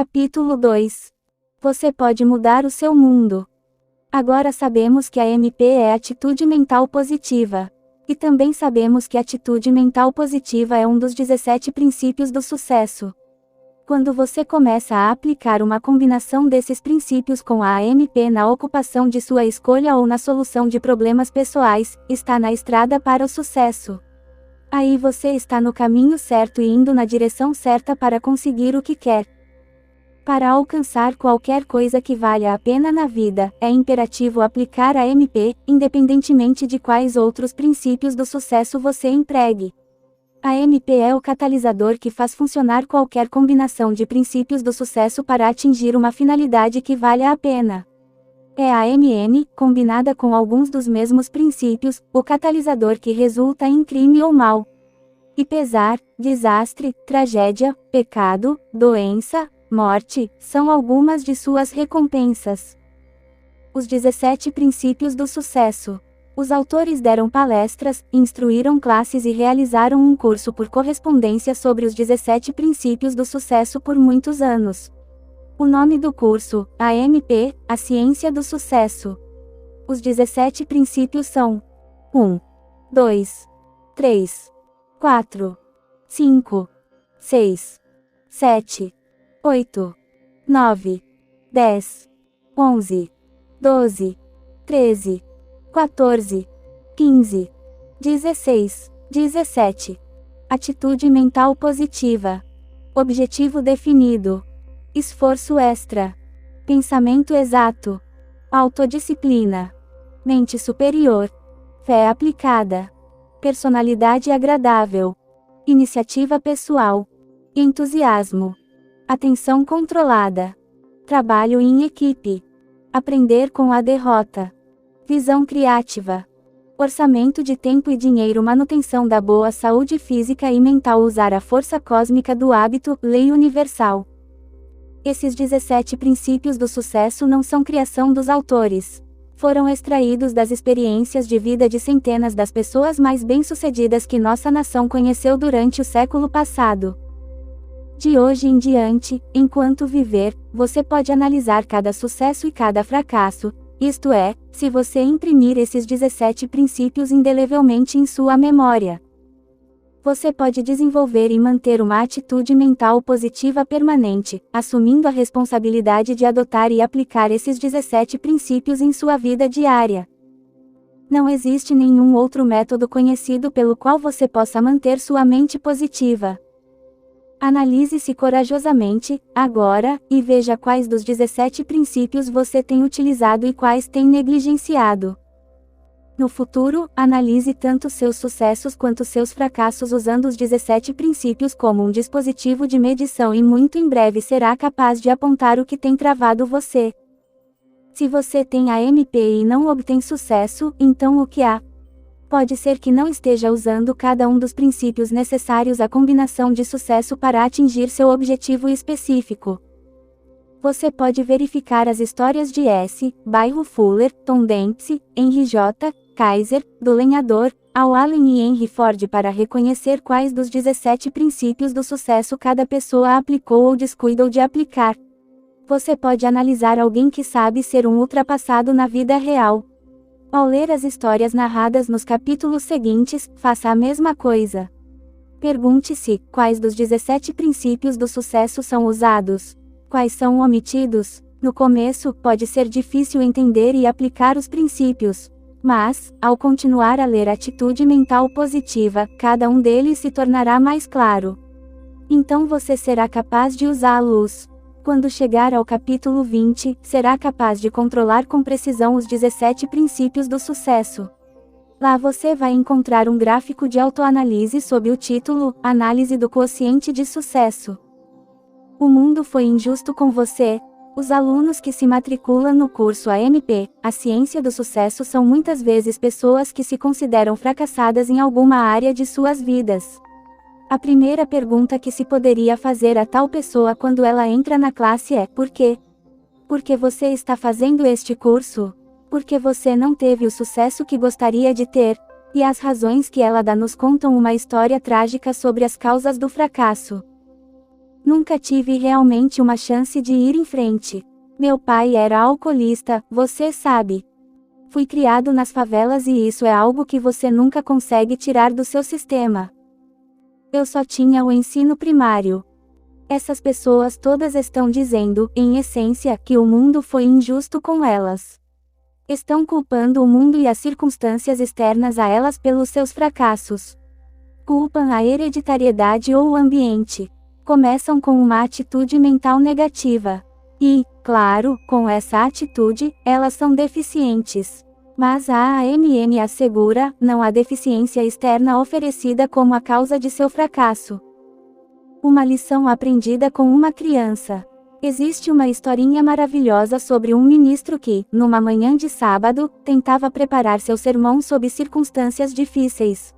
Capítulo 2. Você pode mudar o seu mundo. Agora sabemos que a MP é atitude mental positiva. E também sabemos que a atitude mental positiva é um dos 17 princípios do sucesso. Quando você começa a aplicar uma combinação desses princípios com a AMP na ocupação de sua escolha ou na solução de problemas pessoais, está na estrada para o sucesso. Aí você está no caminho certo e indo na direção certa para conseguir o que quer. Para alcançar qualquer coisa que valha a pena na vida, é imperativo aplicar a MP, independentemente de quais outros princípios do sucesso você empregue. A MP é o catalisador que faz funcionar qualquer combinação de princípios do sucesso para atingir uma finalidade que valha a pena. É a MN, combinada com alguns dos mesmos princípios, o catalisador que resulta em crime ou mal. E pesar, desastre, tragédia, pecado, doença, morte, são algumas de suas recompensas. Os 17 princípios do sucesso. Os autores deram palestras, instruíram classes e realizaram um curso por correspondência sobre os 17 princípios do sucesso por muitos anos. O nome do curso, AMP, a Ciência do Sucesso. Os 17 princípios são 1, 2, 3, 4, 5, 6, 7, 8, 9, 10, 11, 12, 13, 14, 15, 16, 17. Atitude mental positiva. Objetivo definido. Esforço extra. Pensamento exato. Autodisciplina. Mente superior. Fé aplicada. Personalidade agradável. Iniciativa pessoal. Entusiasmo. Atenção controlada. Trabalho em equipe. Aprender com a derrota. Visão criativa. Orçamento de tempo e dinheiro. Manutenção da boa saúde física e mental. Usar a força cósmica do hábito, lei universal. Esses 17 princípios do sucesso não são criação dos autores. Foram extraídos das experiências de vida de centenas das pessoas mais bem-sucedidas que nossa nação conheceu durante o século passado. De hoje em diante, enquanto viver, você pode analisar cada sucesso e cada fracasso, isto é, se você imprimir esses 17 princípios indelevelmente em sua memória. Você pode desenvolver e manter uma atitude mental positiva permanente, assumindo a responsabilidade de adotar e aplicar esses 17 princípios em sua vida diária. Não existe nenhum outro método conhecido pelo qual você possa manter sua mente positiva. Analise-se corajosamente, agora, e veja quais dos 17 princípios você tem utilizado e quais tem negligenciado. No futuro, analise tanto seus sucessos quanto seus fracassos usando os 17 princípios como um dispositivo de medição e muito em breve será capaz de apontar o que tem travado você. Se você tem a MP e não obtém sucesso, então o que há? Pode ser que não esteja usando cada um dos princípios necessários à combinação de sucesso para atingir seu objetivo específico. Você pode verificar as histórias de S. Bairro Fuller, Tom Dempsey, Henry J. Kaiser, do lenhador, Al Allen e Henry Ford para reconhecer quais dos 17 princípios do sucesso cada pessoa aplicou ou descuidou de aplicar. Você pode analisar alguém que sabe ser um ultrapassado na vida real. Ao ler as histórias narradas nos capítulos seguintes, faça a mesma coisa. Pergunte-se, quais dos 17 princípios do sucesso são usados? Quais são omitidos? No começo, pode ser difícil entender e aplicar os princípios. Mas, ao continuar a ler Atitude Mental Positiva, cada um deles se tornará mais claro. Então você será capaz de usá-los. Quando chegar ao capítulo 20, será capaz de controlar com precisão os 17 princípios do sucesso. Lá você vai encontrar um gráfico de autoanálise sob o título Análise do Quociente de Sucesso. O mundo foi injusto com você? Os alunos que se matriculam no curso AMP, a Ciência do Sucesso, são muitas vezes pessoas que se consideram fracassadas em alguma área de suas vidas. A primeira pergunta que se poderia fazer a tal pessoa quando ela entra na classe é: por quê? Por que você está fazendo este curso? Por que você não teve o sucesso que gostaria de ter? E as razões que ela dá nos contam uma história trágica sobre as causas do fracasso. Nunca tive realmente uma chance de ir em frente. Meu pai era alcoolista, você sabe. Fui criado nas favelas e isso é algo que você nunca consegue tirar do seu sistema. Eu só tinha o ensino primário. Essas pessoas todas estão dizendo, em essência, que o mundo foi injusto com elas. Estão culpando o mundo e as circunstâncias externas a elas pelos seus fracassos. Culpam a hereditariedade ou o ambiente. Começam com uma atitude mental negativa. E, claro, com essa atitude, elas são deficientes. Mas a AMM assegura, não há deficiência externa oferecida como a causa de seu fracasso. Uma lição aprendida com uma criança. Existe uma historinha maravilhosa sobre um ministro que, numa manhã de sábado, tentava preparar seu sermão sob circunstâncias difíceis.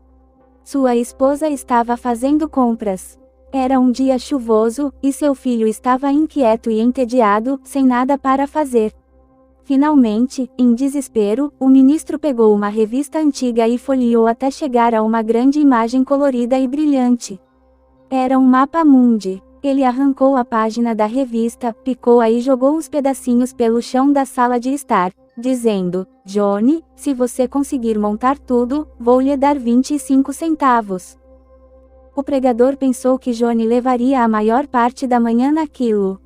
Sua esposa estava fazendo compras. Era um dia chuvoso, e seu filho estava inquieto e entediado, sem nada para fazer. Finalmente, em desespero, o ministro pegou uma revista antiga e folheou até chegar a uma grande imagem colorida e brilhante. Era um mapa mundi. Ele arrancou a página da revista, picou-a e jogou uns pedacinhos pelo chão da sala de estar, dizendo: Johnny, se você conseguir montar tudo, vou lhe dar 25 centavos. O pregador pensou que Johnny levaria a maior parte da manhã naquilo.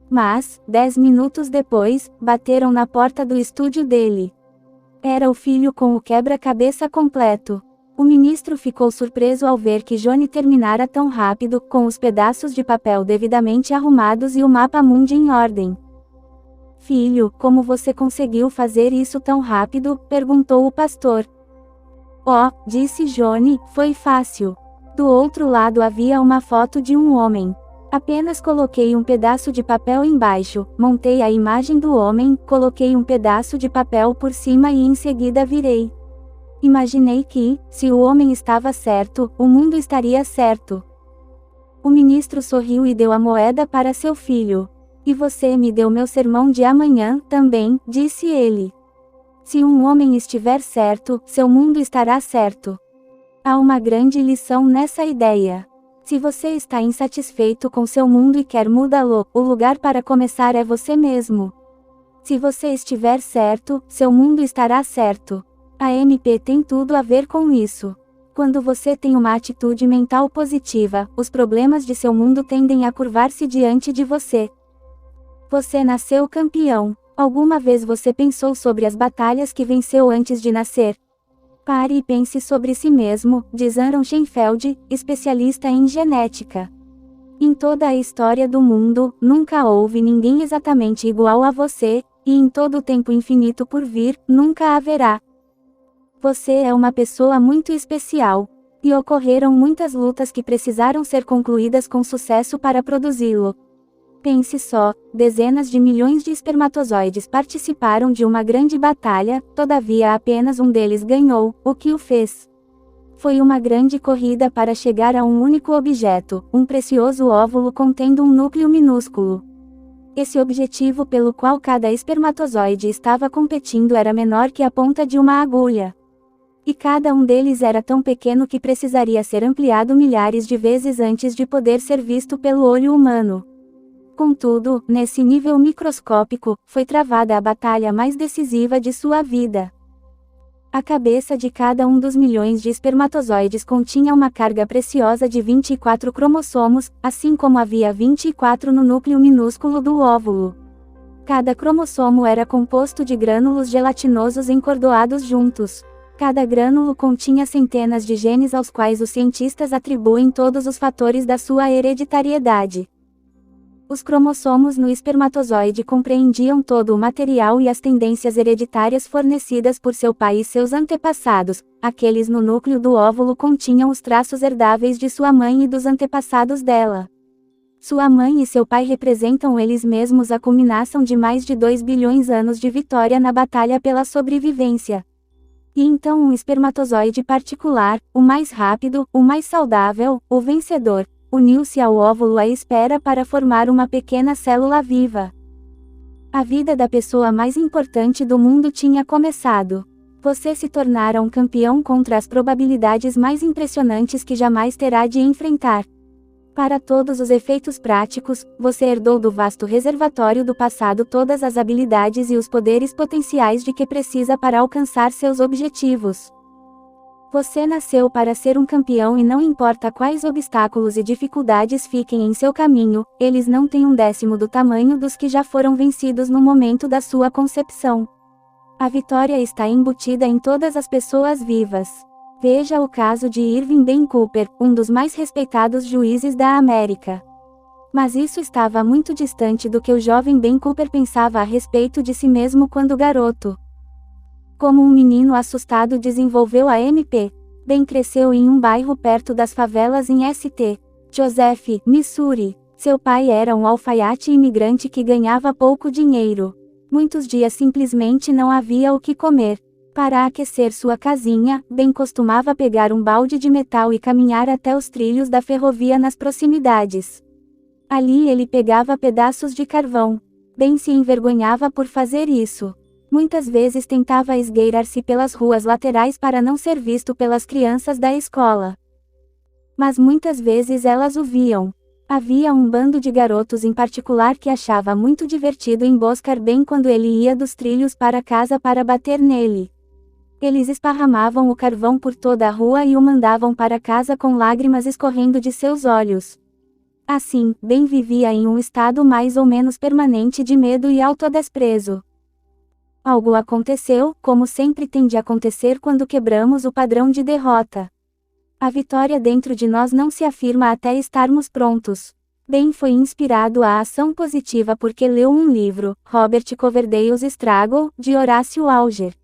Mas, 10 minutos depois, bateram na porta do estúdio dele. Era o filho com o quebra-cabeça completo. O ministro ficou surpreso ao ver que Johnny terminara tão rápido, com os pedaços de papel devidamente arrumados e o mapa mundi em ordem. Filho, como você conseguiu fazer isso tão rápido? Perguntou o pastor. Oh, disse Johnny, foi fácil. Do outro lado havia uma foto de um homem. Apenas coloquei um pedaço de papel embaixo, montei a imagem do homem, coloquei um pedaço de papel por cima e em seguida virei. Imaginei que, se o homem estava certo, o mundo estaria certo. O ministro sorriu e deu a moeda para seu filho. E você me deu meu sermão de amanhã, também, disse ele. Se um homem estiver certo, seu mundo estará certo. Há uma grande lição nessa ideia. Se você está insatisfeito com seu mundo e quer mudá-lo, o lugar para começar é você mesmo. Se você estiver certo, seu mundo estará certo. A MP tem tudo a ver com isso. Quando você tem uma atitude mental positiva, os problemas de seu mundo tendem a curvar-se diante de você. Você nasceu campeão. Alguma vez você pensou sobre as batalhas que venceu antes de nascer? Pare e pense sobre si mesmo, diz Aaron Sheinfeld, especialista em genética. Em toda a história do mundo, nunca houve ninguém exatamente igual a você, e em todo o tempo infinito por vir, nunca haverá. Você é uma pessoa muito especial. E ocorreram muitas lutas que precisaram ser concluídas com sucesso para produzi-lo. Pense só, dezenas de milhões de espermatozoides participaram de uma grande batalha, todavia apenas um deles ganhou. O que o fez? Foi uma grande corrida para chegar a um único objeto, um precioso óvulo contendo um núcleo minúsculo. Esse objetivo pelo qual cada espermatozoide estava competindo era menor que a ponta de uma agulha. E cada um deles era tão pequeno que precisaria ser ampliado milhares de vezes antes de poder ser visto pelo olho humano. Contudo, nesse nível microscópico, foi travada a batalha mais decisiva de sua vida. A cabeça de cada um dos milhões de espermatozoides continha uma carga preciosa de 24 cromossomos, assim como havia 24 no núcleo minúsculo do óvulo. Cada cromossomo era composto de grânulos gelatinosos encordoados juntos. Cada grânulo continha centenas de genes aos quais os cientistas atribuem todos os fatores da sua hereditariedade. Os cromossomos no espermatozoide compreendiam todo o material e as tendências hereditárias fornecidas por seu pai e seus antepassados. Aqueles no núcleo do óvulo continham os traços herdáveis de sua mãe e dos antepassados dela. Sua mãe e seu pai representam eles mesmos a culminação de mais de 2 bilhões anos de vitória na batalha pela sobrevivência. E então um espermatozoide particular, o mais rápido, o mais saudável, o vencedor, uniu-se ao óvulo à espera para formar uma pequena célula viva. A vida da pessoa mais importante do mundo tinha começado. Você se tornara um campeão contra as probabilidades mais impressionantes que jamais terá de enfrentar. Para todos os efeitos práticos, você herdou do vasto reservatório do passado todas as habilidades e os poderes potenciais de que precisa para alcançar seus objetivos. Você nasceu para ser um campeão e não importa quais obstáculos e dificuldades fiquem em seu caminho, eles não têm 1/10 do tamanho dos que já foram vencidos no momento da sua concepção. A vitória está embutida em todas as pessoas vivas. Veja o caso de Irving Ben Cooper, um dos mais respeitados juízes da América. Mas isso estava muito distante do que o jovem Ben Cooper pensava a respeito de si mesmo quando garoto. Como um menino assustado desenvolveu a MP. Ben cresceu em um bairro perto das favelas em St. Joseph, Missouri. Seu pai era um alfaiate imigrante que ganhava pouco dinheiro. Muitos dias simplesmente não havia o que comer. Para aquecer sua casinha, Ben costumava pegar um balde de metal e caminhar até os trilhos da ferrovia nas proximidades. Ali ele pegava pedaços de carvão. Ben se envergonhava por fazer isso. Muitas vezes tentava esgueirar-se pelas ruas laterais para não ser visto pelas crianças da escola. Mas muitas vezes elas o viam. Havia um bando de garotos em particular que achava muito divertido emboscar Ben quando ele ia dos trilhos para casa para bater nele. Eles esparramavam o carvão por toda a rua e o mandavam para casa com lágrimas escorrendo de seus olhos. Assim, Ben vivia em um estado mais ou menos permanente de medo e autodesprezo. Algo aconteceu, como sempre tem de acontecer quando quebramos o padrão de derrota. A vitória dentro de nós não se afirma até estarmos prontos. Ben foi inspirado à ação positiva porque leu um livro, Robert Coverdale's Struggle, de Horácio Alger.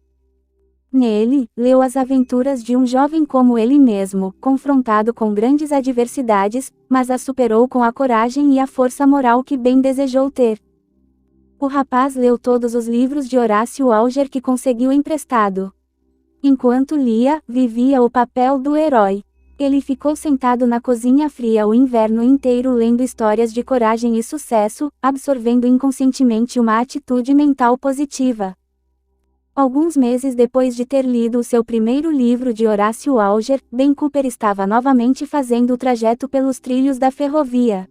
Nele, leu as aventuras de um jovem como ele mesmo, confrontado com grandes adversidades, mas as superou com a coragem e a força moral que Ben desejou ter. O rapaz leu todos os livros de Horácio Alger que conseguiu emprestado. Enquanto lia, vivia o papel do herói. Ele ficou sentado na cozinha fria o inverno inteiro lendo histórias de coragem e sucesso, absorvendo inconscientemente uma atitude mental positiva. Alguns meses depois de ter lido o seu primeiro livro de Horácio Alger, Ben Cooper estava novamente fazendo o trajeto pelos trilhos da ferrovia.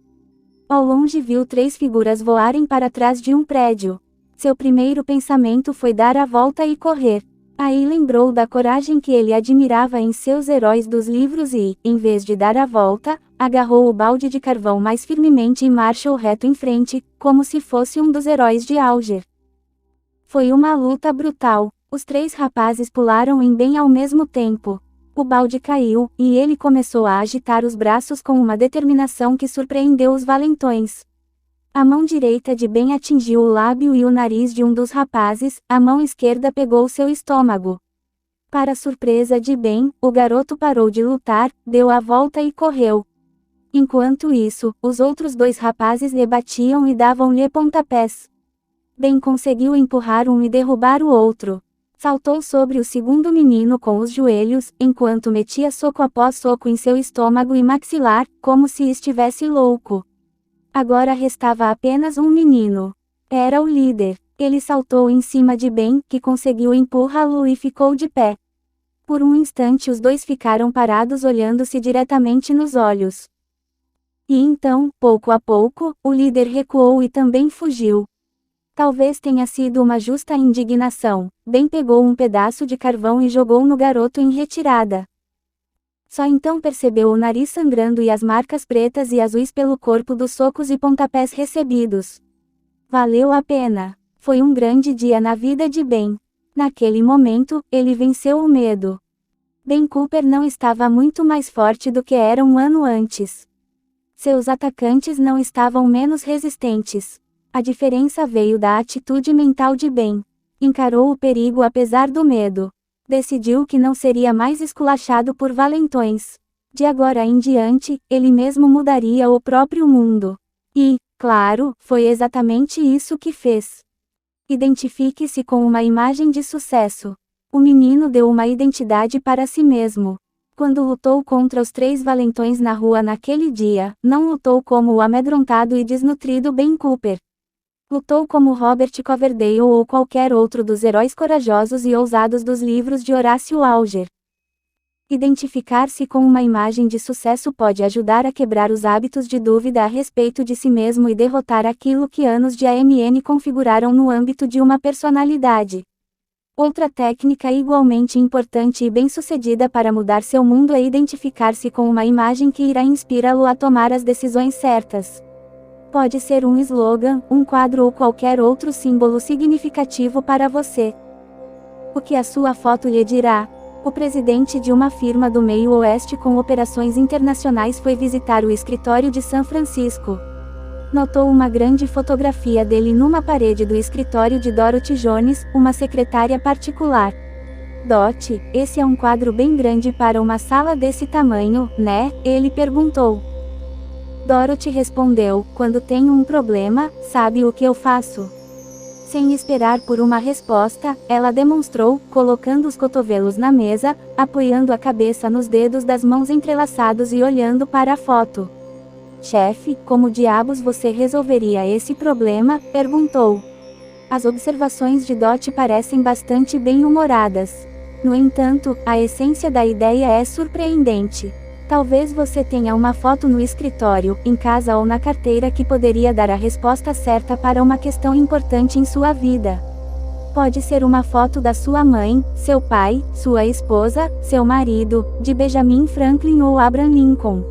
Ao longe viu 3 figuras voarem para trás de um prédio. Seu primeiro pensamento foi dar a volta e correr. Aí lembrou da coragem que ele admirava em seus heróis dos livros e, em vez de dar a volta, agarrou o balde de carvão mais firmemente e marchou reto em frente, como se fosse um dos heróis de Alger. Foi uma luta brutal. Os 3 rapazes pularam em Ben ao mesmo tempo. O balde caiu, e ele começou a agitar os braços com uma determinação que surpreendeu os valentões. A mão direita de Ben atingiu o lábio e o nariz de um dos rapazes, a mão esquerda pegou seu estômago. Para surpresa de Ben, o garoto parou de lutar, deu a volta e correu. Enquanto isso, os outros 2 rapazes lhe batiam e davam-lhe pontapés. Ben conseguiu empurrar um e derrubar o outro. Saltou sobre o segundo menino com os joelhos, enquanto metia soco após soco em seu estômago e maxilar, como se estivesse louco. Agora restava apenas um menino. Era o líder. Ele saltou em cima de Ben, que conseguiu empurrá-lo e ficou de pé. Por um instante os 2 ficaram parados olhando-se diretamente nos olhos. E então, pouco a pouco, o líder recuou e também fugiu. Talvez tenha sido uma justa indignação. Ben pegou um pedaço de carvão e jogou no garoto em retirada. Só então percebeu o nariz sangrando e as marcas pretas e azuis pelo corpo dos socos e pontapés recebidos. Valeu a pena. Foi um grande dia na vida de Ben. Naquele momento, ele venceu o medo. Ben Cooper não estava muito mais forte do que era um ano antes. Seus atacantes não estavam menos resistentes. A diferença veio da atitude mental de Ben. Encarou o perigo apesar do medo. Decidiu que não seria mais esculachado por valentões. De agora em diante, ele mesmo mudaria o próprio mundo. E, claro, foi exatamente isso que fez. Identifique-se com uma imagem de sucesso. O menino deu uma identidade para si mesmo. Quando lutou contra os 3 valentões na rua naquele dia, não lutou como o amedrontado e desnutrido Ben Cooper. Lutou como Robert Coverdale ou qualquer outro dos heróis corajosos e ousados dos livros de Horácio Alger. Identificar-se com uma imagem de sucesso pode ajudar a quebrar os hábitos de dúvida a respeito de si mesmo e derrotar aquilo que anos de AMN configuraram no âmbito de uma personalidade. Outra técnica igualmente importante e bem-sucedida para mudar seu mundo é identificar-se com uma imagem que irá inspirá-lo a tomar as decisões certas. Pode ser um slogan, um quadro ou qualquer outro símbolo significativo para você. O que a sua foto lhe dirá? O presidente de uma firma do meio oeste com operações internacionais foi visitar o escritório de São Francisco. Notou uma grande fotografia dele numa parede do escritório de Dorothy Jones, uma secretária particular. Dot, esse é um quadro bem grande para uma sala desse tamanho, né? Ele perguntou. Dorothy respondeu, quando tenho um problema, sabe o que eu faço? Sem esperar por uma resposta, ela demonstrou, colocando os cotovelos na mesa, apoiando a cabeça nos dedos das mãos entrelaçados e olhando para a foto. Chefe, como diabos você resolveria esse problema? Perguntou. As observações de Dot parecem bastante bem-humoradas. No entanto, a essência da ideia é surpreendente. Talvez você tenha uma foto no escritório, em casa ou na carteira que poderia dar a resposta certa para uma questão importante em sua vida. Pode ser uma foto da sua mãe, seu pai, sua esposa, seu marido, de Benjamin Franklin ou Abraham Lincoln.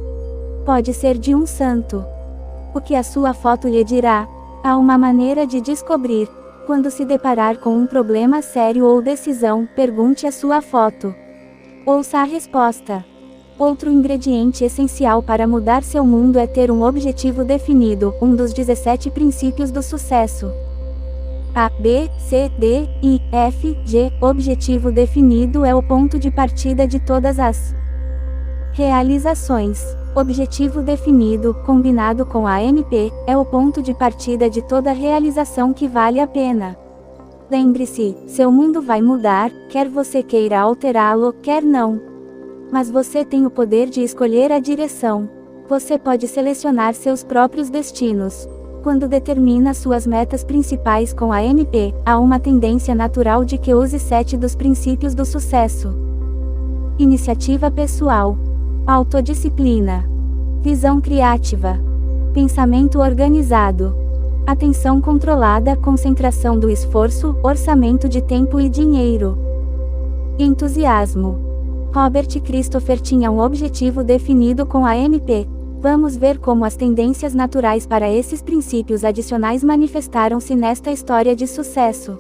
Pode ser de um santo. O que a sua foto lhe dirá? Há uma maneira de descobrir. Quando se deparar com um problema sério ou decisão, pergunte a sua foto. Ouça a resposta. Outro ingrediente essencial para mudar seu mundo é ter um objetivo definido, um dos 17 princípios do sucesso. A, B, C, D, I, F, G. Objetivo definido é o ponto de partida de todas as realizações. Objetivo definido, combinado com a AMP, é o ponto de partida de toda realização que vale a pena. Lembre-se, seu mundo vai mudar, quer você queira alterá-lo, quer não. Mas você tem o poder de escolher a direção. Você pode selecionar seus próprios destinos. Quando determina suas metas principais com a MP, há uma tendência natural de que use 7 dos princípios do sucesso. Iniciativa pessoal. Autodisciplina. Visão criativa. Pensamento organizado. Atenção controlada, concentração do esforço, orçamento de tempo e dinheiro. Entusiasmo. Robert Christopher tinha um objetivo definido com a MP. Vamos ver como as tendências naturais para esses princípios adicionais manifestaram-se nesta história de sucesso.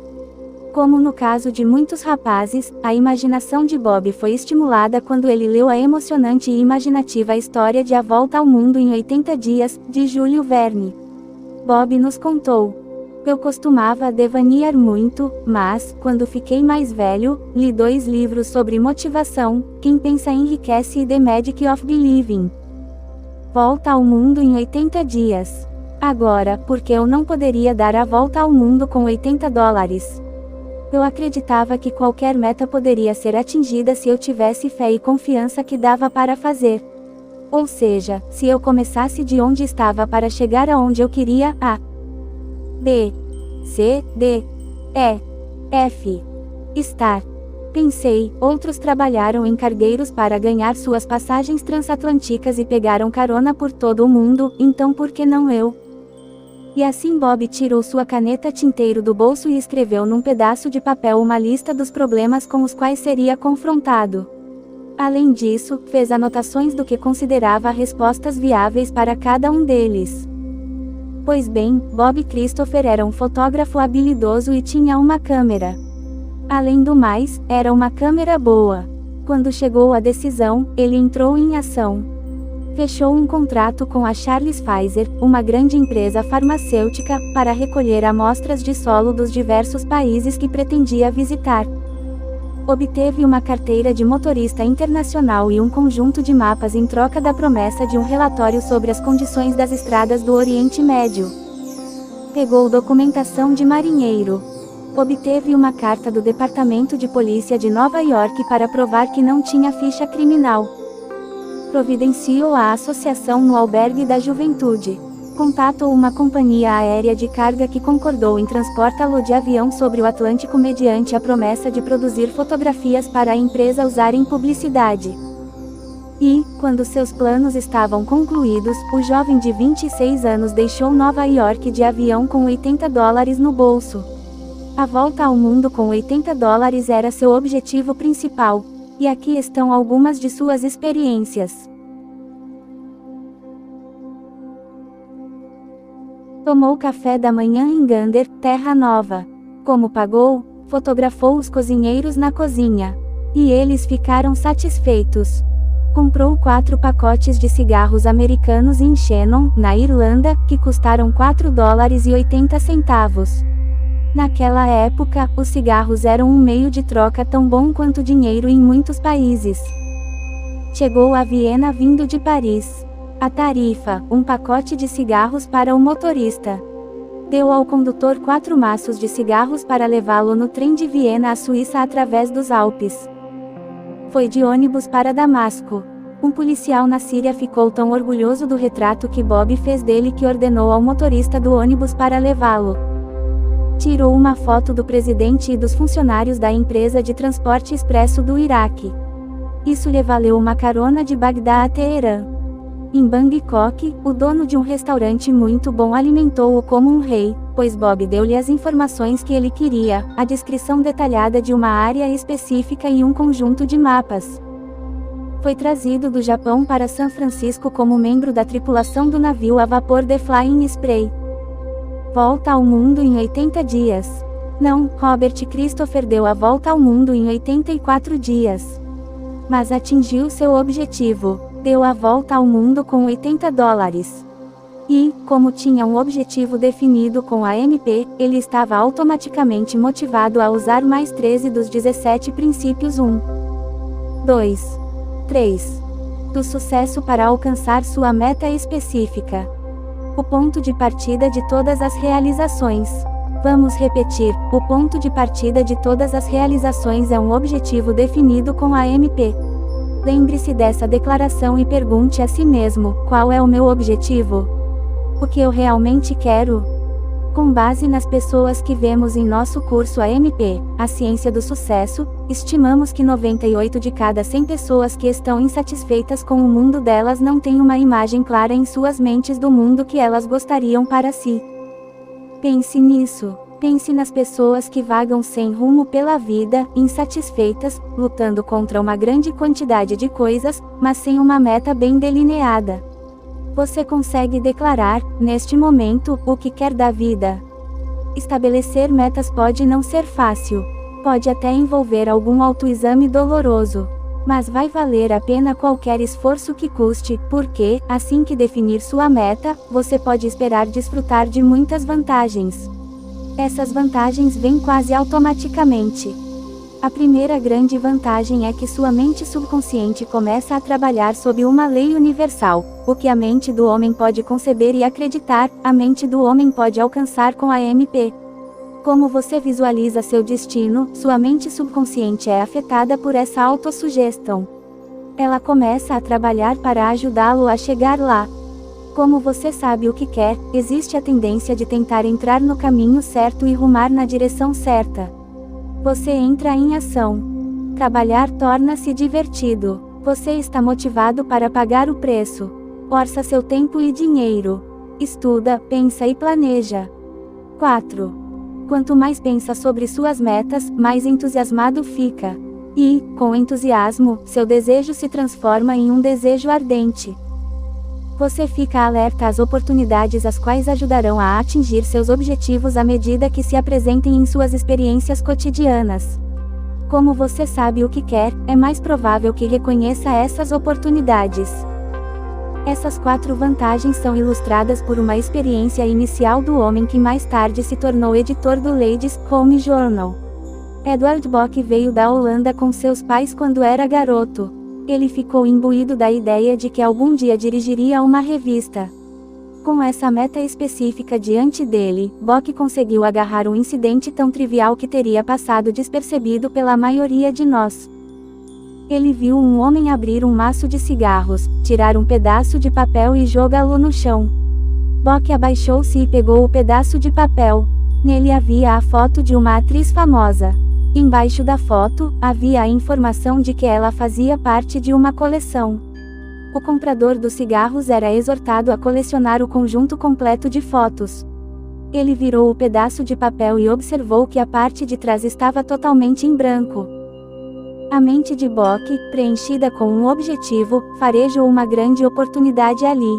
Como no caso de muitos rapazes, a imaginação de Bob foi estimulada quando ele leu a emocionante e imaginativa história de A Volta ao Mundo em 80 Dias, de Júlio Verne. Bob nos contou. Eu costumava devanear muito, mas, quando fiquei mais velho, li 2 livros sobre motivação, Quem Pensa Enriquece e The Magic of Believing. Volta ao Mundo em 80 Dias. Agora, por que eu não poderia dar a volta ao mundo com $80? Eu acreditava que qualquer meta poderia ser atingida se eu tivesse fé e confiança que dava para fazer. Ou seja, se eu começasse de onde estava para chegar aonde eu queria, A, B, C, D, E, F. Estar. Pensei, outros trabalharam em cargueiros para ganhar suas passagens transatlânticas e pegaram carona por todo o mundo, então por que não eu? E assim Bob tirou sua caneta tinteiro do bolso e escreveu num pedaço de papel uma lista dos problemas com os quais seria confrontado. Além disso, fez anotações do que considerava respostas viáveis para cada um deles. Pois bem, Bob Christopher era um fotógrafo habilidoso e tinha uma câmera. Além do mais, era uma câmera boa. Quando chegou a decisão, ele entrou em ação. Fechou um contrato com a Charles Pfizer, uma grande empresa farmacêutica, para recolher amostras de solo dos diversos países que pretendia visitar. Obteve uma carteira de motorista internacional e um conjunto de mapas em troca da promessa de um relatório sobre as condições das estradas do Oriente Médio. Pegou documentação de marinheiro. Obteve uma carta do Departamento de Polícia de Nova York para provar que não tinha ficha criminal. Providenciou a associação no albergue da juventude. Contatou uma companhia aérea de carga que concordou em transportá-lo de avião sobre o Atlântico mediante a promessa de produzir fotografias para a empresa usar em publicidade. E, quando seus planos estavam concluídos, o jovem de 26 anos deixou Nova York de avião com $80 no bolso. A volta ao mundo com $80 era seu objetivo principal. E aqui estão algumas de suas experiências. Tomou café da manhã em Gander, Terra Nova. Como pagou? Fotografou os cozinheiros na cozinha. E eles ficaram satisfeitos. Comprou 4 pacotes de cigarros americanos em Shannon, na Irlanda, que custaram $4,80. Naquela época, os cigarros eram um meio de troca tão bom quanto dinheiro em muitos países. Chegou a Viena vindo de Paris. A tarifa, um pacote de cigarros para o motorista. Deu ao condutor 4 maços de cigarros para levá-lo no trem de Viena à Suíça através dos Alpes. Foi de ônibus para Damasco. Um policial na Síria ficou tão orgulhoso do retrato que Bob fez dele que ordenou ao motorista do ônibus para levá-lo. Tirou uma foto do presidente e dos funcionários da empresa de transporte expresso do Iraque. Isso lhe valeu uma carona de Bagdá a Teherã. Em Bangkok, o dono de um restaurante muito bom alimentou-o como um rei, pois Bob deu-lhe as informações que ele queria, a descrição detalhada de uma área específica e um conjunto de mapas. Foi trazido do Japão para São Francisco como membro da tripulação do navio a vapor The Flying Spray. Volta ao mundo em 80 dias. Não, Robert Christopher deu a volta ao mundo em 84 dias. Mas atingiu seu objetivo. Deu a volta ao mundo com $80. E, como tinha um objetivo definido com a MP, ele estava automaticamente motivado a usar mais 13 dos 17 princípios 1, 2, 3. Do sucesso para alcançar sua meta específica. O ponto de partida de todas as realizações. Vamos repetir, o ponto de partida de todas as realizações é um objetivo definido com a MP. Lembre-se dessa declaração e pergunte a si mesmo: qual é o meu objetivo? O que eu realmente quero? Com base nas pessoas que vemos em nosso curso AMP, a Ciência do Sucesso, estimamos que 98 de cada 100 pessoas que estão insatisfeitas com o mundo delas não têm uma imagem clara em suas mentes do mundo que elas gostariam para si. Pense nisso. Pense nas pessoas que vagam sem rumo pela vida, insatisfeitas, lutando contra uma grande quantidade de coisas, mas sem uma meta bem delineada. Você consegue declarar, neste momento, o que quer da vida? Estabelecer metas pode não ser fácil. Pode até envolver algum autoexame doloroso. Mas vai valer a pena qualquer esforço que custe, porque, assim que definir sua meta, você pode esperar desfrutar de muitas vantagens. Essas vantagens vêm quase automaticamente. A primeira grande vantagem é que sua mente subconsciente começa a trabalhar sob uma lei universal. O que a mente do homem pode conceber e acreditar, a mente do homem pode alcançar com a MP. Como você visualiza seu destino, sua mente subconsciente é afetada por essa autossugestão. Ela começa a trabalhar para ajudá-lo a chegar lá. Como você sabe o que quer, existe a tendência de tentar entrar no caminho certo e rumar na direção certa. Você entra em ação. Trabalhar torna-se divertido. Você está motivado para pagar o preço. Orça seu tempo e dinheiro. Estuda, pensa e planeja. 4. Quanto mais pensa sobre suas metas, mais entusiasmado fica. E, com entusiasmo, seu desejo se transforma em um desejo ardente. Você fica alerta às oportunidades as quais ajudarão a atingir seus objetivos à medida que se apresentem em suas experiências cotidianas. Como você sabe o que quer, é mais provável que reconheça essas oportunidades. Essas 4 vantagens são ilustradas por uma experiência inicial do homem que mais tarde se tornou editor do Ladies' Home Journal. Edward Bock veio da Holanda com seus pais quando era garoto. Ele ficou imbuído da ideia de que algum dia dirigiria uma revista. Com essa meta específica diante dele, Bock conseguiu agarrar um incidente tão trivial que teria passado despercebido pela maioria de nós. Ele viu um homem abrir um maço de cigarros, tirar um pedaço de papel e jogá-lo no chão. Bock abaixou-se e pegou o pedaço de papel. Nele havia a foto de uma atriz famosa. Embaixo da foto, havia a informação de que ela fazia parte de uma coleção. O comprador dos cigarros era exortado a colecionar o conjunto completo de fotos. Ele virou o pedaço de papel e observou que a parte de trás estava totalmente em branco. A mente de Bock, preenchida com um objetivo, farejou uma grande oportunidade ali.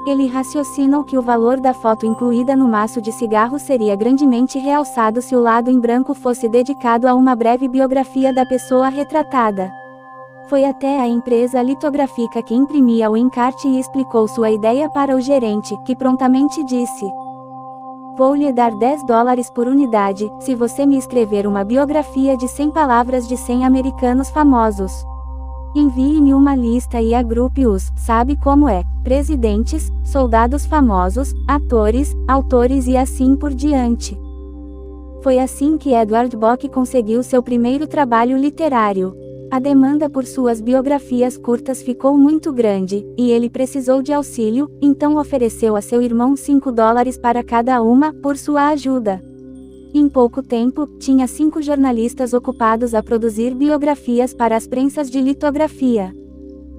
Ele raciocinou que o valor da foto incluída no maço de cigarros seria grandemente realçado se o lado em branco fosse dedicado a uma breve biografia da pessoa retratada. Foi até a empresa litográfica que imprimia o encarte e explicou sua ideia para o gerente, que prontamente disse: "Vou lhe dar $10 por unidade, se você me escrever uma biografia de 100 palavras de 100 americanos famosos. Envie-me uma lista e agrupe-os, sabe como é, presidentes, soldados famosos, atores, autores e assim por diante." Foi assim que Edward Bock conseguiu seu primeiro trabalho literário. A demanda por suas biografias curtas ficou muito grande, e ele precisou de auxílio, então ofereceu a seu irmão $5 para cada uma, por sua ajuda. Em pouco tempo, tinha 5 jornalistas ocupados a produzir biografias para as prensas de litografia.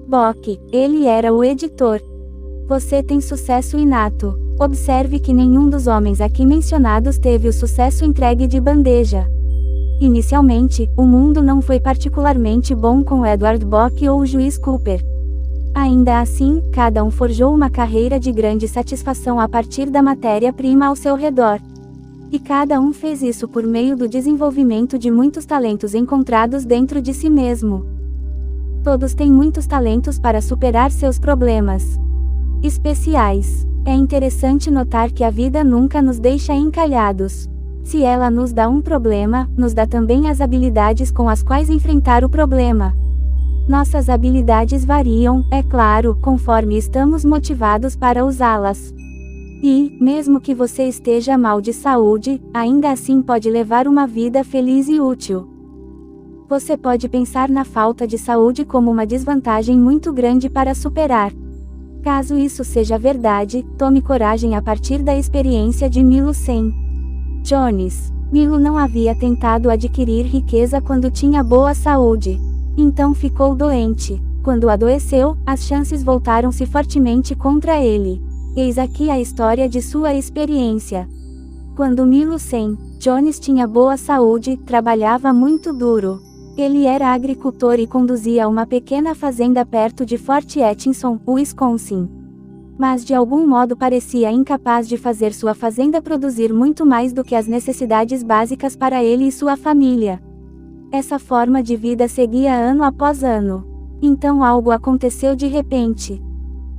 Bock, ele era o editor. Você tem sucesso inato. Observe que nenhum dos homens aqui mencionados teve o sucesso entregue de bandeja. Inicialmente, o mundo não foi particularmente bom com Edward Bock ou o juiz Cooper. Ainda assim, cada um forjou uma carreira de grande satisfação a partir da matéria-prima ao seu redor. E cada um fez isso por meio do desenvolvimento de muitos talentos encontrados dentro de si mesmo. Todos têm muitos talentos para superar seus problemas especiais. É interessante notar que a vida nunca nos deixa encalhados. Se ela nos dá um problema, nos dá também as habilidades com as quais enfrentar o problema. Nossas habilidades variam, é claro, conforme estamos motivados para usá-las. E, mesmo que você esteja mal de saúde, ainda assim pode levar uma vida feliz e útil. Você pode pensar na falta de saúde como uma desvantagem muito grande para superar. Caso isso seja verdade, tome coragem a partir da experiência de Milo Sen. Jones. Milo não havia tentado adquirir riqueza quando tinha boa saúde. Então ficou doente. Quando adoeceu, as chances voltaram-se fortemente contra ele. Eis aqui a história de sua experiência. Quando Milo Sen. Jones tinha boa saúde, trabalhava muito duro. Ele era agricultor e conduzia uma pequena fazenda perto de Fort Atkinson, Wisconsin. Mas de algum modo parecia incapaz de fazer sua fazenda produzir muito mais do que as necessidades básicas para ele e sua família. Essa forma de vida seguia ano após ano. Então algo aconteceu de repente.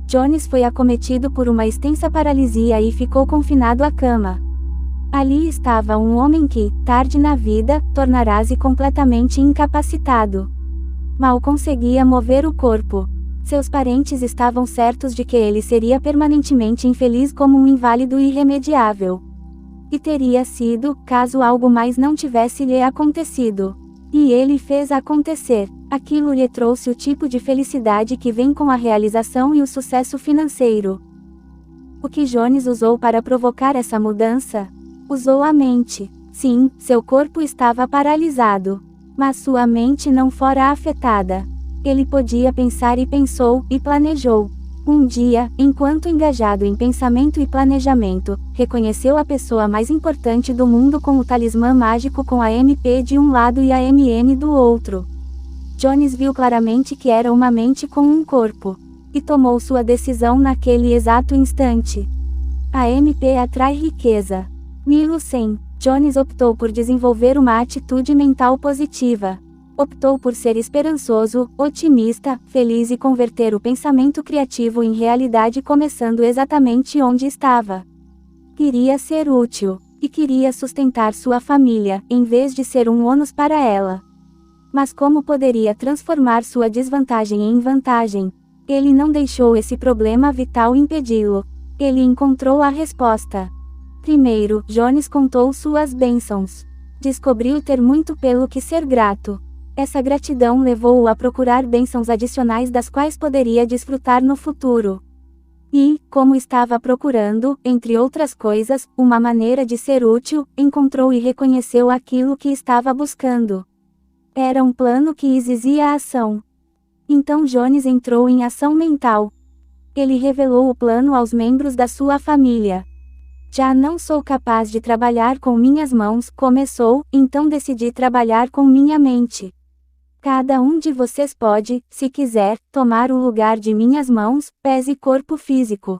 Jones foi acometido por uma extensa paralisia e ficou confinado à cama. Ali estava um homem que, tarde na vida, tornara-se completamente incapacitado. Mal conseguia mover o corpo. Seus parentes estavam certos de que ele seria permanentemente infeliz como um inválido irremediável. E teria sido, caso algo mais não tivesse lhe acontecido. E ele fez acontecer. Aquilo lhe trouxe o tipo de felicidade que vem com a realização e o sucesso financeiro. O que Jones usou para provocar essa mudança? Usou a mente. Sim, seu corpo estava paralisado. Mas sua mente não fora afetada. Ele podia pensar e pensou, e planejou. Um dia, enquanto engajado em pensamento e planejamento, reconheceu a pessoa mais importante do mundo com o talismã mágico com a MP de um lado e a MN do outro. Jones viu claramente que era uma mente com um corpo. E tomou sua decisão naquele exato instante. A MP atrai riqueza. Milo Sen. Jones optou por desenvolver uma atitude mental positiva. Optou por ser esperançoso, otimista, feliz e converter o pensamento criativo em realidade começando exatamente onde estava. Queria ser útil, e queria sustentar sua família, em vez de ser um ônus para ela. Mas como poderia transformar sua desvantagem em vantagem? Ele não deixou esse problema vital impedi-lo. Ele encontrou a resposta. Primeiro, Jones contou suas bênçãos. Descobriu ter muito pelo que ser grato. Essa gratidão levou-o a procurar bênçãos adicionais das quais poderia desfrutar no futuro. E, como estava procurando, entre outras coisas, uma maneira de ser útil, encontrou e reconheceu aquilo que estava buscando. Era um plano que exigia ação. Então Jones entrou em ação mental. Ele revelou o plano aos membros da sua família. Já não sou capaz de trabalhar com minhas mãos, começou, então decidi trabalhar com minha mente. Cada um de vocês pode, se quiser, tomar o lugar de minhas mãos, pés e corpo físico.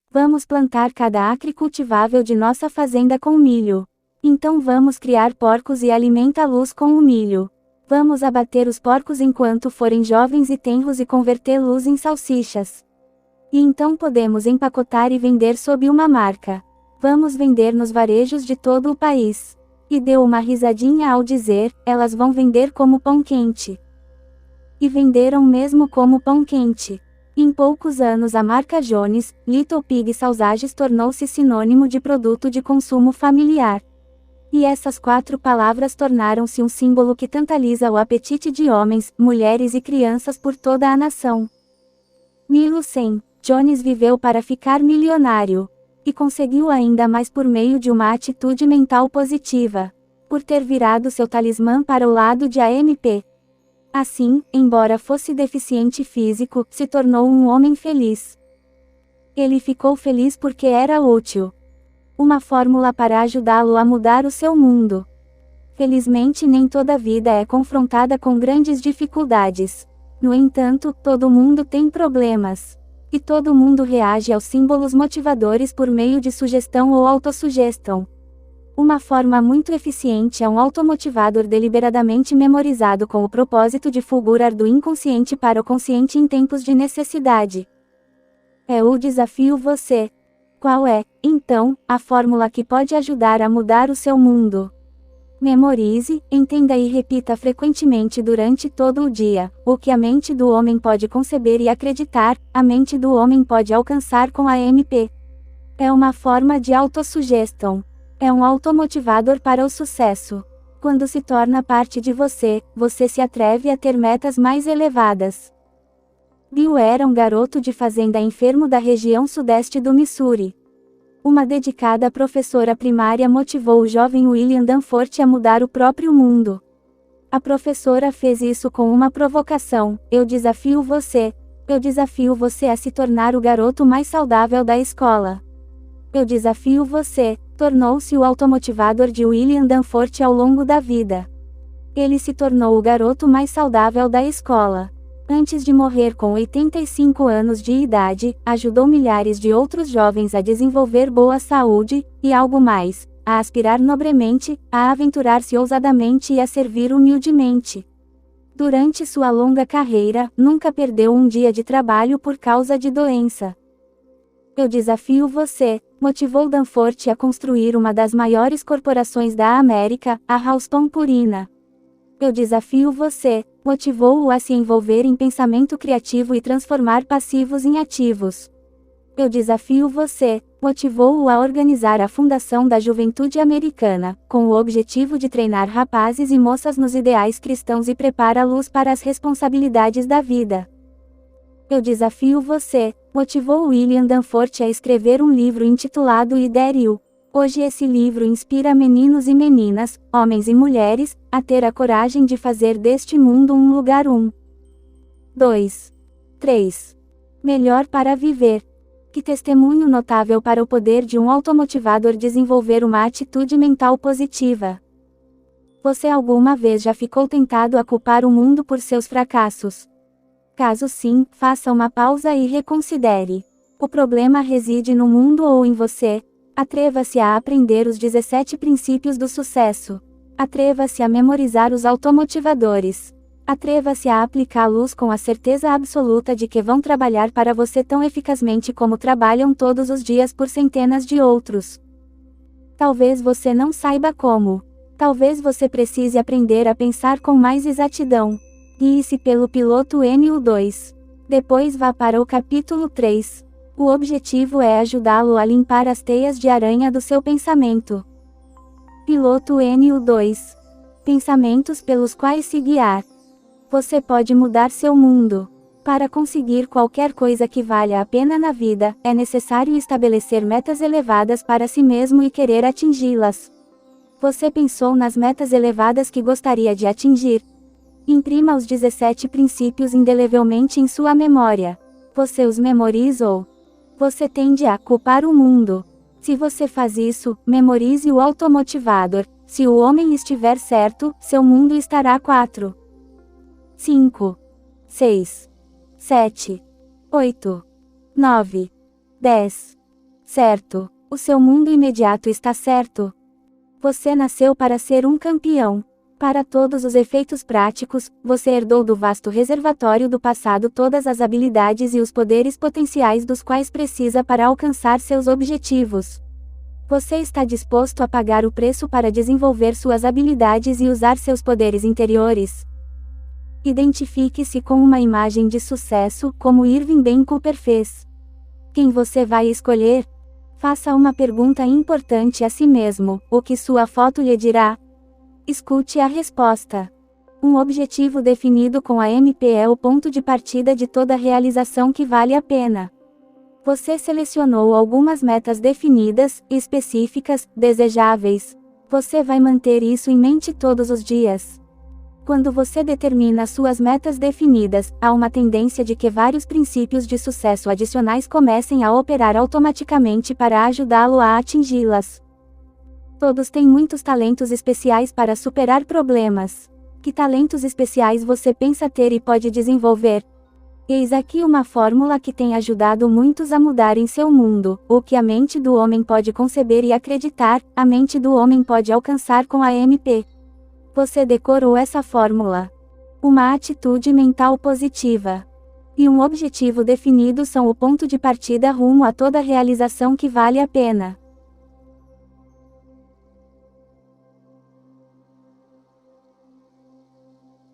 Vamos plantar cada acre cultivável de nossa fazenda com milho. Então vamos criar porcos e alimentá-los com o milho. Vamos abater os porcos enquanto forem jovens e tenros e convertê-los em salsichas. E então podemos empacotar e vender sob uma marca. Vamos vender nos varejos de todo o país. E deu uma risadinha ao dizer, elas vão vender como pão quente. E venderam mesmo como pão quente. Em poucos anos a marca Jones, Little Pig Sausages tornou-se sinônimo de produto de consumo familiar. E essas 4 palavras tornaram-se um símbolo que tantaliza o apetite de homens, mulheres e crianças por toda a nação. 1100. Jones viveu para ficar milionário. E conseguiu ainda mais por meio de uma atitude mental positiva. Por ter virado seu talismã para o lado de AMP. Assim, embora fosse deficiente físico, se tornou um homem feliz. Ele ficou feliz porque era útil. Uma fórmula para ajudá-lo a mudar o seu mundo. Felizmente nem toda vida é confrontada com grandes dificuldades. No entanto, todo mundo tem problemas. E todo mundo reage aos símbolos motivadores por meio de sugestão ou autossugestão. Uma forma muito eficiente é um automotivador deliberadamente memorizado com o propósito de fulgurar do inconsciente para o consciente em tempos de necessidade. É o desafio você. Qual é, então, a fórmula que pode ajudar a mudar o seu mundo? Memorize, entenda e repita frequentemente durante todo o dia. O que a mente do homem pode conceber e acreditar, a mente do homem pode alcançar com a MP. É uma forma de autossugestão. É um automotivador para o sucesso. Quando se torna parte de você, você se atreve a ter metas mais elevadas. Bill era um garoto de fazenda enfermo da região sudeste do Missouri. Uma dedicada professora primária motivou o jovem William Danforth a mudar o próprio mundo. A professora fez isso com uma provocação: eu desafio você. Eu desafio você a se tornar o garoto mais saudável da escola. Eu desafio você. Tornou-se o automotivador de William Danforth ao longo da vida. Ele se tornou o garoto mais saudável da escola. Antes de morrer com 85 anos de idade, ajudou milhares de outros jovens a desenvolver boa saúde, e algo mais, a aspirar nobremente, a aventurar-se ousadamente e a servir humildemente. Durante sua longa carreira, nunca perdeu um dia de trabalho por causa de doença. Eu desafio você, motivou Danforth a construir uma das maiores corporações da América, a Ralston Purina. Eu desafio você, motivou-o a se envolver em pensamento criativo e transformar passivos em ativos. Eu desafio você, motivou-o a organizar a Fundação da Juventude Americana, com o objetivo de treinar rapazes e moças nos ideais cristãos e prepará-los para as responsabilidades da vida. Eu desafio você, motivou William Danforth a escrever um livro intitulado I Dare You. Hoje esse livro inspira meninos e meninas, homens e mulheres, a ter a coragem de fazer deste mundo um lugar 2. 3. Melhor para viver. Que testemunho notável para o poder de um automotivador desenvolver uma atitude mental positiva. Você alguma vez já ficou tentado a culpar o mundo por seus fracassos? Caso sim, faça uma pausa e reconsidere. O problema reside no mundo ou em você? Atreva-se a aprender os 17 princípios do sucesso. Atreva-se a memorizar os automotivadores. Atreva-se a aplicá-los com a certeza absoluta de que vão trabalhar para você tão eficazmente como trabalham todos os dias por centenas de outros. Talvez você não saiba como. Talvez você precise aprender a pensar com mais exatidão. Guie-se pelo piloto NU2. Depois vá para o capítulo 3. O objetivo é ajudá-lo a limpar as teias de aranha do seu pensamento. Piloto NU2. Pensamentos pelos quais se guiar. Você pode mudar seu mundo. Para conseguir qualquer coisa que valha a pena na vida, é necessário estabelecer metas elevadas para si mesmo e querer atingi-las. Você pensou nas metas elevadas que gostaria de atingir? Imprima os 17 princípios indelevelmente em sua memória. Você os memorizou? Você tende a culpar o mundo. Se você faz isso, memorize o automotivador. Se o homem estiver certo, seu mundo estará 4, 5, 6, 7, 8, 9, 10. Certo. O seu mundo imediato está certo. Você nasceu para ser um campeão. Para todos os efeitos práticos, você herdou do vasto reservatório do passado todas as habilidades e os poderes potenciais dos quais precisa para alcançar seus objetivos. Você está disposto a pagar o preço para desenvolver suas habilidades e usar seus poderes interiores? Identifique-se com uma imagem de sucesso, como Irving Ben Cooper fez. Quem você vai escolher? Faça uma pergunta importante a si mesmo: o que sua foto lhe dirá? Escute a resposta. Um objetivo definido com a MP é o ponto de partida de toda realização que vale a pena. Você selecionou algumas metas definidas, específicas, desejáveis. Você vai manter isso em mente todos os dias. Quando você determina suas metas definidas, há uma tendência de que vários princípios de sucesso adicionais comecem a operar automaticamente para ajudá-lo a atingi-las. Todos têm muitos talentos especiais para superar problemas. Que talentos especiais você pensa ter e pode desenvolver? Eis aqui uma fórmula que tem ajudado muitos a mudar em seu mundo. O que a mente do homem pode conceber e acreditar, a mente do homem pode alcançar com a MP. Você decorou essa fórmula. Uma atitude mental positiva e um objetivo definido são o ponto de partida rumo a toda realização que vale a pena.